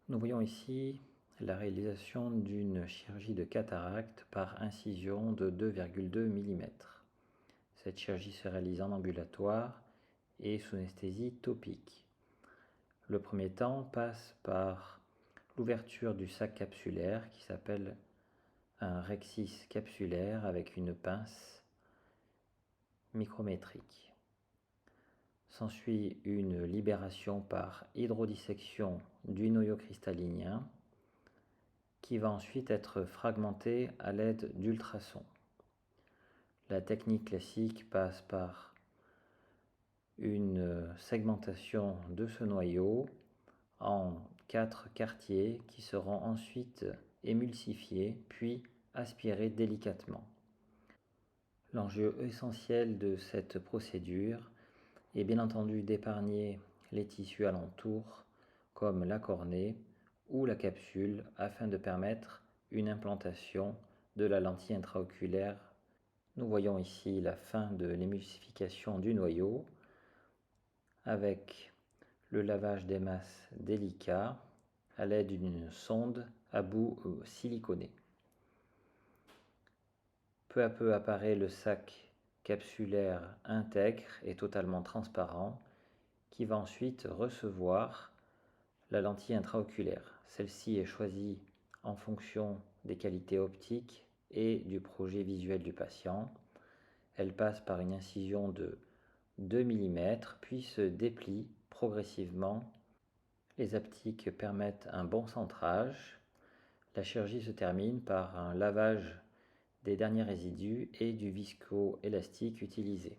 Nous voyons ici la réalisation d'une chirurgie de cataracte par incision de 2,2 mm. Cette chirurgie se réalise en ambulatoire et sous anesthésie topique. Le premier temps passe par l'ouverture du sac capsulaire qui s'appelle un rhexis capsulaire avec une pince micrométrique. S'ensuit une libération par hydrodissection du noyau cristallinien qui va ensuite être fragmenté à l'aide d'ultrasons. La technique classique passe par une segmentation de ce noyau en 4 quartiers qui seront ensuite émulsifiés puis aspirés délicatement. L'enjeu essentiel de cette procédure est bien entendu d'épargner les tissus alentours comme la cornée ou la capsule afin de permettre une implantation de la lentille intraoculaire. Nous voyons ici la fin de l'émulsification du noyau avec le lavage des masses délicat à l'aide d'une sonde à bout siliconé. Peu à peu apparaît le sac capsulaire intègre et totalement transparent qui va ensuite recevoir la lentille intraoculaire. Celle-ci est choisie en fonction des qualités optiques et du projet visuel du patient. Elle passe par une incision de 2 mm puis se déplie progressivement. Les aptiques permettent un bon centrage. La chirurgie se termine par un lavage des derniers résidus et du viscoélastique utilisé.